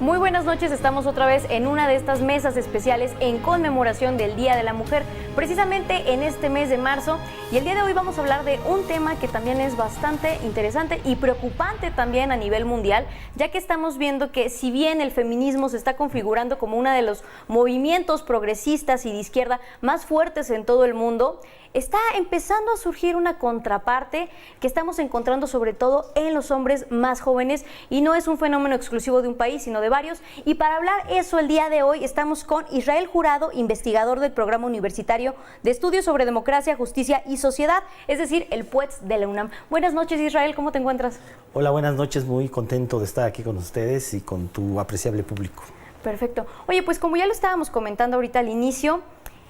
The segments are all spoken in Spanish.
Muy buenas noches, estamos otra vez en una de estas mesas especiales en conmemoración del Día de la Mujer, precisamente en este mes de marzo. Y el día de hoy vamos a hablar de un tema que también es bastante interesante y preocupante también a nivel mundial, ya que estamos viendo que si bien el feminismo se está configurando como uno de los movimientos progresistas y de izquierda más fuertes en todo el mundo, está empezando a surgir una contraparte que estamos encontrando sobre todo en los hombres más jóvenes, y no es un fenómeno exclusivo de un país, sino de varios. Y para hablar eso el día de hoy estamos con Israel Jurado, investigador del Programa Universitario de Estudios sobre Democracia, Justicia y Sociedad, es decir, el PUETS de la UNAM. Buenas noches, Israel, ¿cómo te encuentras? Hola, buenas noches, muy contento de estar aquí con ustedes y con tu apreciable público. Perfecto. Oye, pues como ya lo estábamos comentando ahorita al inicio,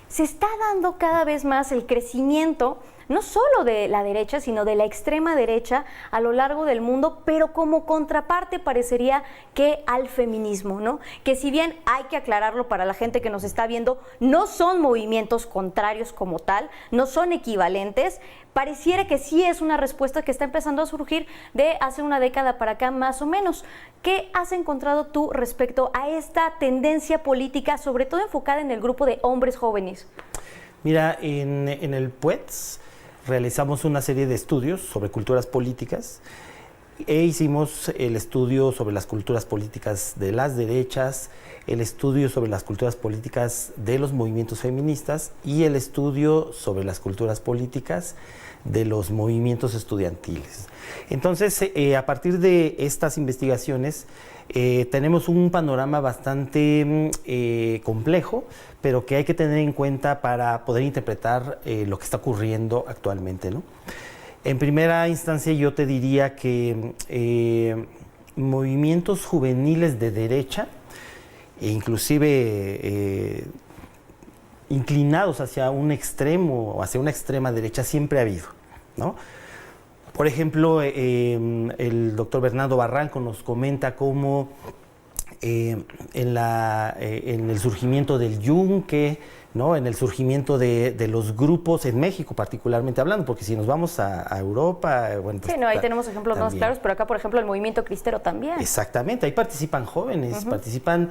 se está dando cada vez más el crecimiento, no solo de la derecha, sino de la extrema derecha a lo largo del mundo, pero como contraparte parecería que al feminismo, ¿no? Que si bien hay que aclararlo para la gente que nos está viendo, no son movimientos contrarios como tal, no son equivalentes, pareciera que sí es una respuesta que está empezando a surgir de hace una década para acá más o menos. ¿Qué has encontrado tú respecto a esta tendencia política, sobre todo enfocada en el grupo de hombres jóvenes? Mira, en el PUETS realizamos una serie de estudios sobre culturas políticas e hicimos el estudio sobre las culturas políticas de las derechas, el estudio sobre las culturas políticas de los movimientos feministas y el estudio sobre las culturas políticas de los movimientos estudiantiles. Entonces, a partir de estas investigaciones, tenemos un panorama bastante complejo, pero que hay que tener en cuenta para poder interpretar lo que está ocurriendo actualmente, ¿no? En primera instancia, yo te diría que movimientos juveniles de derecha, inclusive inclinados hacia un extremo o hacia una extrema derecha, siempre ha habido, ¿no? Por ejemplo, el doctor Bernardo Barranco nos comenta cómo en el surgimiento del yunque, ¿no? En el surgimiento de los grupos en México, particularmente hablando, porque si nos vamos a Europa, bueno, pues, sí, no, ahí tenemos ejemplos también más claros, pero acá, por ejemplo, el movimiento cristero también. Exactamente, ahí participan jóvenes, participan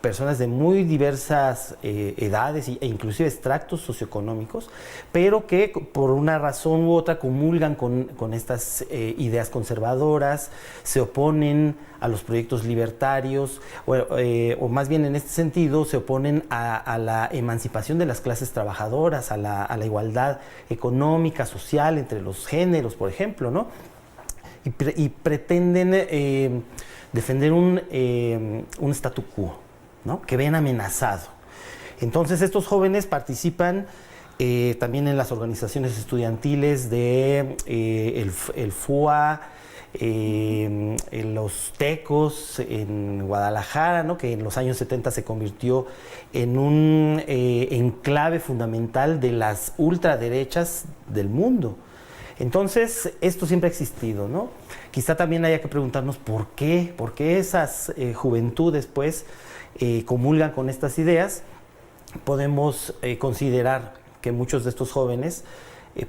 personas de muy diversas edades e inclusive extractos socioeconómicos, pero que por una razón u otra comulgan con estas ideas conservadoras, se oponen a los proyectos libertarios, o más bien en este sentido se oponen a la emancipación de las clases trabajadoras, a la igualdad económica, social entre los géneros, por ejemplo, ¿no? Y pretenden defender un statu quo, ¿no? Que ven amenazado. Entonces estos jóvenes participan también en las organizaciones estudiantiles de el FUA, en los Tecos en Guadalajara, ¿no? Que en los años 70 se convirtió en un enclave fundamental de las ultraderechas del mundo. Entonces, esto siempre ha existido, ¿no? Quizá también haya que preguntarnos por qué esas juventudes, pues, comulgan con estas ideas. Podemos considerar que muchos de estos jóvenes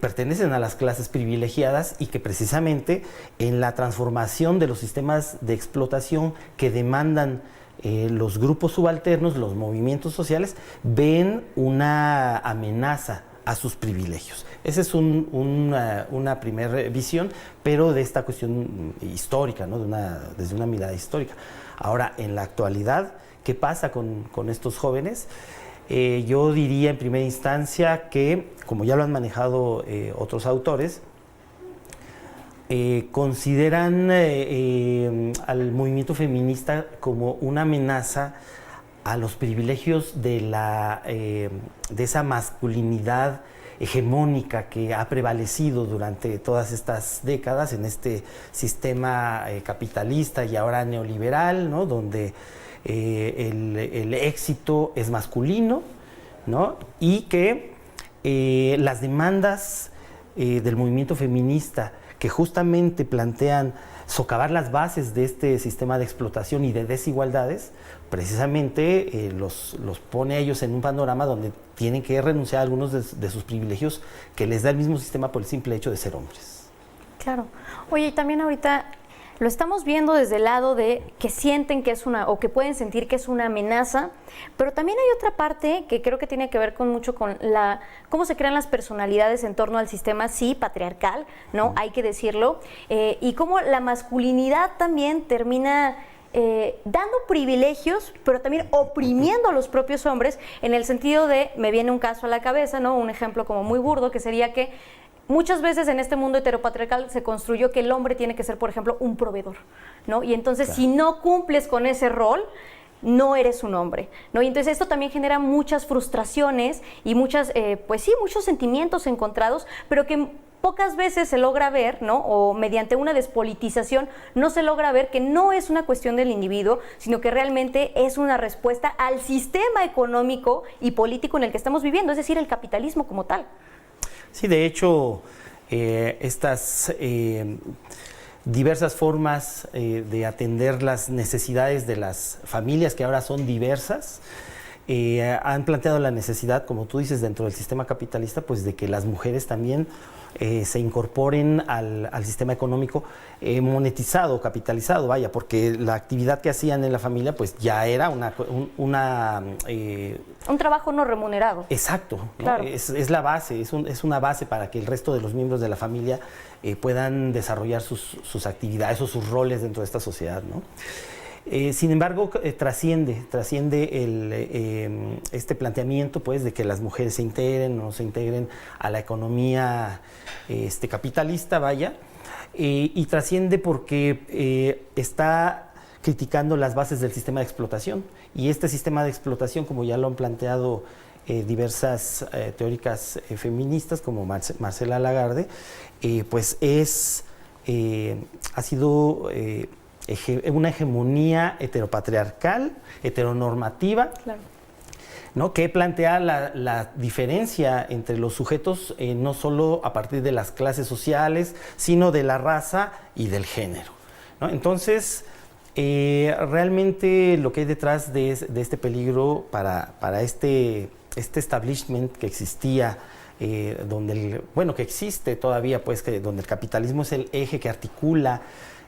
pertenecen a las clases privilegiadas y que precisamente en la transformación de los sistemas de explotación que demandan los grupos subalternos, los movimientos sociales, ven una amenaza a sus privilegios. Esa es una primera visión, pero de esta cuestión histórica, ¿no? Desde una mirada histórica. Ahora, en la actualidad, ¿qué pasa con estos jóvenes? Yo diría en primera instancia que, como ya lo han manejado otros autores, consideran al movimiento feminista como una amenaza a los privilegios de esa masculinidad hegemónica que ha prevalecido durante todas estas décadas en este sistema capitalista y ahora neoliberal, ¿no? Donde el éxito es masculino, ¿no? Y que las demandas del movimiento feminista, que justamente plantean socavar las bases de este sistema de explotación y de desigualdades, precisamente los pone a ellos en un panorama donde tienen que renunciar a algunos de sus privilegios que les da el mismo sistema por el simple hecho de ser hombres. Claro. Oye, y también ahorita Lo estamos viendo desde el lado de que sienten que es o que pueden sentir que es una amenaza, pero también hay otra parte que creo que tiene que ver mucho con cómo se crean las personalidades en torno al sistema, sí, patriarcal, ¿no? Hay que decirlo, y cómo la masculinidad también termina dando privilegios, pero también oprimiendo a los propios hombres, en el sentido de, me viene un caso a la cabeza, ¿no? Un ejemplo como muy burdo, que sería que muchas veces en este mundo heteropatriarcal se construyó que el hombre tiene que ser, por ejemplo, un proveedor, ¿no? Y entonces, claro, si no cumples con ese rol, no eres un hombre, ¿no? Y entonces esto también genera muchas frustraciones y muchos sentimientos encontrados, pero que pocas veces se logra ver, ¿no? O mediante una despolitización no se logra ver que no es una cuestión del individuo, sino que realmente es una respuesta al sistema económico y político en el que estamos viviendo, es decir, el capitalismo como tal. Sí, de hecho, estas diversas formas de atender las necesidades de las familias, que ahora son diversas, han planteado la necesidad, como tú dices, dentro del sistema capitalista, pues de que las mujeres también se incorporen al sistema económico monetizado, capitalizado, vaya, porque la actividad que hacían en la familia pues ya era un trabajo no remunerado. Exacto, ¿no? Claro. Es la base, es una base para que el resto de los miembros de la familia puedan desarrollar sus actividades o sus roles dentro de esta sociedad, ¿no? Sin embargo, trasciende este planteamiento, pues, de que las mujeres se integren o no se integren a la economía capitalista, vaya, y trasciende porque está criticando las bases del sistema de explotación. Y este sistema de explotación, como ya lo han planteado diversas teóricas feministas, como Marcela Lagarde, pues ha sido una hegemonía heteropatriarcal, heteronormativa, claro, ¿no? Que plantea la diferencia entre los sujetos no solo a partir de las clases sociales, sino de la raza y del género, ¿no? Entonces, realmente lo que hay detrás de este peligro para este establishment que existía, que existe todavía, pues, donde el capitalismo es el eje que articula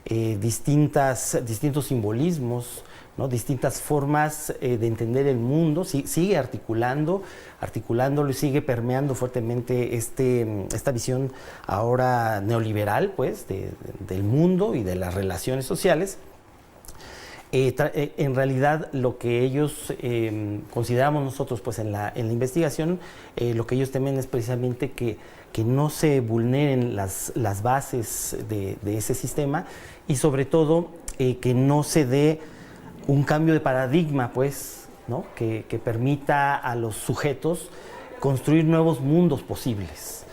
distintos simbolismos, ¿no? Distintas formas de entender el mundo, sigue articulándolo y sigue permeando fuertemente esta visión ahora neoliberal, pues, del mundo y de las relaciones sociales. En realidad, lo que ellos consideramos nosotros, pues, en la investigación, lo que ellos temen es precisamente que no se vulneren las bases de ese sistema y, sobre todo, que no se dé un cambio de paradigma, pues, ¿no? Que permita a los sujetos construir nuevos mundos posibles.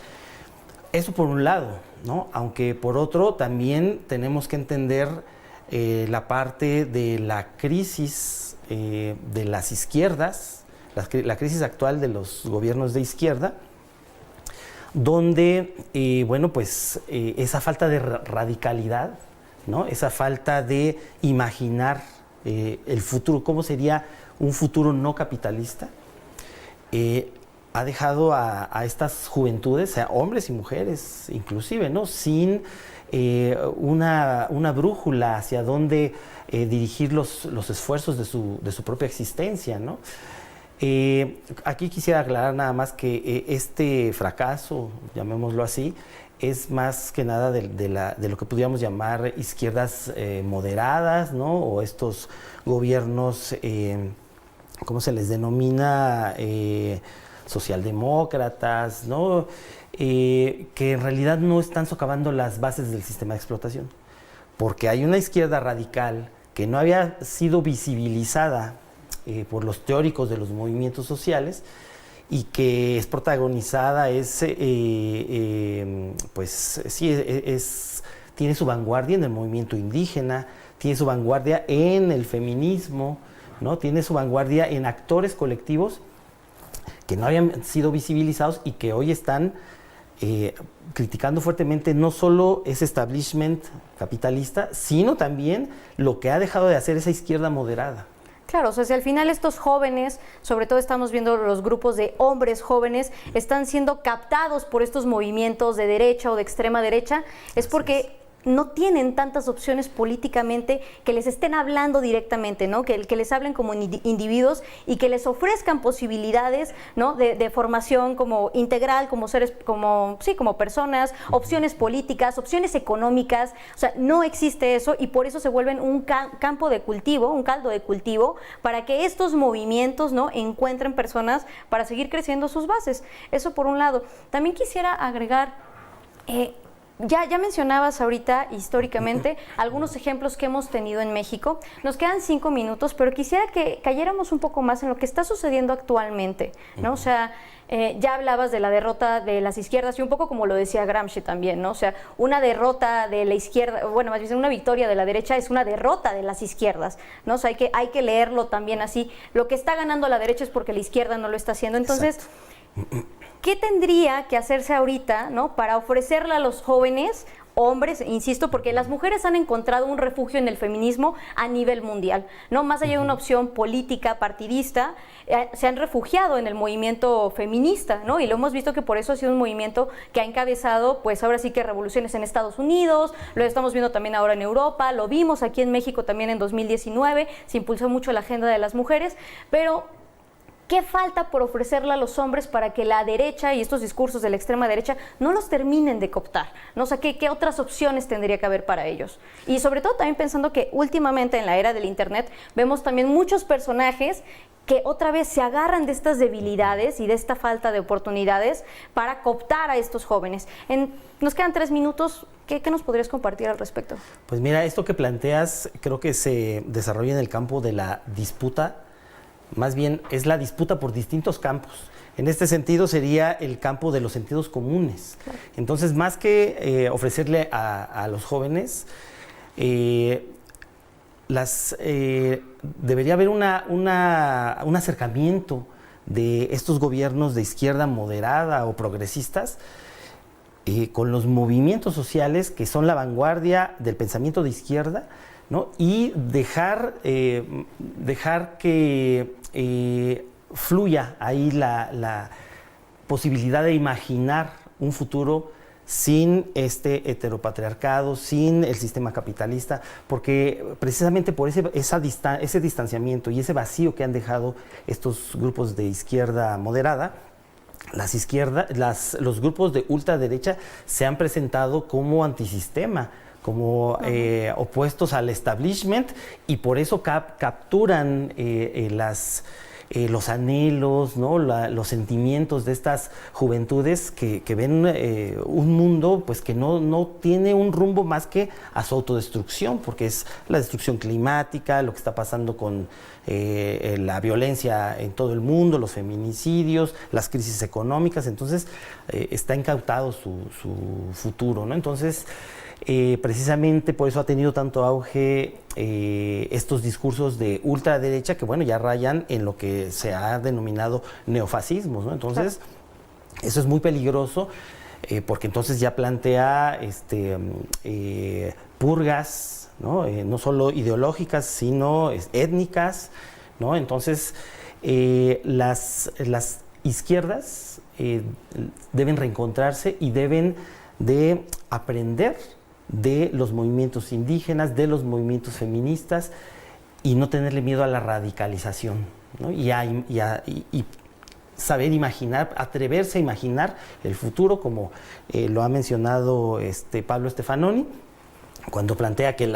Eso por un lado, ¿no? Aunque por otro también tenemos que entender la parte de la crisis de las izquierdas, la crisis actual de los gobiernos de izquierda, donde, esa falta de radicalidad, ¿no? Esa falta de imaginar el futuro, cómo sería un futuro no capitalista, ha dejado a estas juventudes, a hombres y mujeres inclusive, ¿no? Sin una brújula hacia dónde dirigir los esfuerzos de su propia existencia, ¿no? Aquí quisiera aclarar nada más que este fracaso, llamémoslo así, es más que nada de lo que pudiéramos llamar izquierdas moderadas, ¿no? O estos gobiernos, ¿cómo se les denomina? Socialdemócratas, ¿no? Que en realidad no están socavando las bases del sistema de explotación, porque hay una izquierda radical que no había sido visibilizada por los teóricos de los movimientos sociales y que es protagonizada, tiene su vanguardia en el movimiento indígena, tiene su vanguardia en el feminismo, ¿no? Tiene su vanguardia en actores colectivos que no habían sido visibilizados y que hoy están criticando fuertemente no solo ese establishment capitalista, sino también lo que ha dejado de hacer esa izquierda moderada. Claro, o sea, si al final estos jóvenes, sobre todo estamos viendo los grupos de hombres jóvenes, están siendo captados por estos movimientos de derecha o de extrema derecha, es porque no tienen tantas opciones políticamente que les estén hablando directamente, ¿no? Que les hablen como individuos y que les ofrezcan posibilidades, ¿no? de formación como integral, como seres, como personas, opciones políticas, opciones económicas. O sea, no existe eso y por eso se vuelven un campo de cultivo, un caldo de cultivo para que estos movimientos, ¿no? encuentren personas para seguir creciendo sus bases. Eso por un lado. También quisiera agregar... Ya mencionabas ahorita históricamente algunos ejemplos que hemos tenido en México. Nos quedan 5 minutos, pero quisiera que cayéramos un poco más en lo que está sucediendo actualmente, ¿no? O sea, ya hablabas de la derrota de las izquierdas y un poco como lo decía Gramsci también, ¿no? O sea, una derrota de la izquierda, bueno, más bien una victoria de la derecha es una derrota de las izquierdas, ¿no? O sea, hay que leerlo también así. Lo que está ganando la derecha es porque la izquierda no lo está haciendo. Entonces... Exacto. ¿Qué tendría que hacerse ahorita, ¿no? para ofrecerle a los jóvenes, hombres, insisto, porque las mujeres han encontrado un refugio en el feminismo a nivel mundial, ¿no? Más allá de una opción política, partidista, se han refugiado en el movimiento feminista, ¿no? Y lo hemos visto que por eso ha sido un movimiento que ha encabezado, pues ahora sí que revoluciones en Estados Unidos, lo estamos viendo también ahora en Europa, lo vimos aquí en México también en 2019, se impulsó mucho la agenda de las mujeres, pero... ¿qué falta por ofrecerle a los hombres para que la derecha y estos discursos de la extrema derecha no los terminen de cooptar? ¿No? O sea, ¿qué otras opciones tendría que haber para ellos? Y sobre todo también pensando que últimamente en la era del Internet vemos también muchos personajes que otra vez se agarran de estas debilidades y de esta falta de oportunidades para cooptar a estos jóvenes. Nos quedan 3 minutos. ¿Qué nos podrías compartir al respecto? Pues mira, esto que planteas creo que se desarrolla en el campo de la disputa. Más bien es la disputa por distintos campos. En este sentido sería el campo de los sentidos comunes. Entonces, más que ofrecerle a los jóvenes, debería haber un acercamiento de estos gobiernos de izquierda moderada o progresistas con los movimientos sociales que son la vanguardia del pensamiento de izquierda, ¿no? Y dejar que fluya ahí la posibilidad de imaginar un futuro sin este heteropatriarcado, sin el sistema capitalista, porque precisamente por ese distanciamiento y ese vacío que han dejado estos grupos de izquierda moderada, los grupos de ultraderecha se han presentado como antisistema, como opuestos al establishment, y por eso capturan los anhelos, ¿no? Los sentimientos de estas juventudes que ven un mundo pues que no tiene un rumbo más que a su autodestrucción, porque es la destrucción climática, lo que está pasando con la violencia en todo el mundo, los feminicidios, las crisis económicas. Entonces está incautado su futuro, ¿no? Entonces precisamente por eso ha tenido tanto auge estos discursos de ultraderecha que, bueno, ya rayan en lo que se ha denominado neofascismos, ¿no? Entonces, eso es muy peligroso porque entonces ya plantea purgas, ¿no? No solo ideológicas, sino étnicas, ¿no? Entonces, las izquierdas deben reencontrarse y deben de aprender de los movimientos indígenas, de los movimientos feministas, y no tenerle miedo a la radicalización, ¿no? Y saber imaginar, atreverse a imaginar el futuro, como lo ha mencionado Pablo Stefanoni, cuando plantea que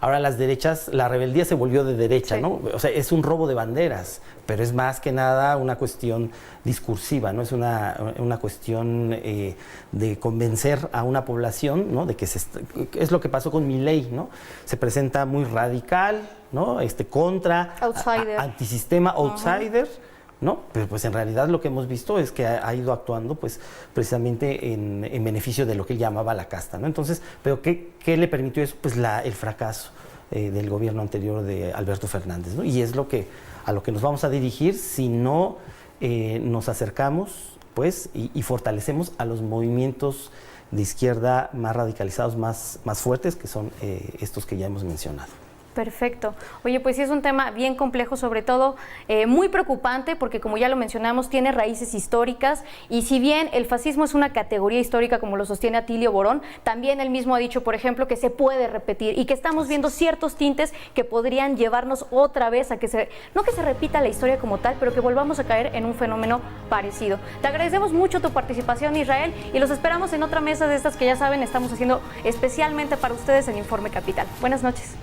ahora las derechas, la rebeldía se volvió de derecha, sí, ¿no? O sea, es un robo de banderas, pero es más que nada una cuestión discursiva, ¿no? Es una cuestión de convencer a una población, ¿no? De que es lo que pasó con Milei, ¿no? Se presenta muy radical, ¿no? Contra, antisistema, outsider, ¿no? Pero pues en realidad lo que hemos visto es que ha ido actuando pues precisamente en beneficio de lo que él llamaba la casta, ¿no? Entonces, ¿pero qué le permitió eso? Pues el fracaso del gobierno anterior de Alberto Fernández, ¿no? Y es a lo que nos vamos a dirigir si no nos acercamos pues y fortalecemos a los movimientos de izquierda más radicalizados, más fuertes, que son estos que ya hemos mencionado. Perfecto. Oye, pues sí es un tema bien complejo, sobre todo muy preocupante, porque como ya lo mencionamos, tiene raíces históricas, y si bien el fascismo es una categoría histórica, como lo sostiene Atilio Borón, también él mismo ha dicho, por ejemplo, que se puede repetir y que estamos viendo ciertos tintes que podrían llevarnos otra vez a que no que se repita la historia como tal, pero que volvamos a caer en un fenómeno parecido. Te agradecemos mucho tu participación, Israel, y los esperamos en otra mesa de estas que ya saben estamos haciendo especialmente para ustedes en Informe Capital. Buenas noches.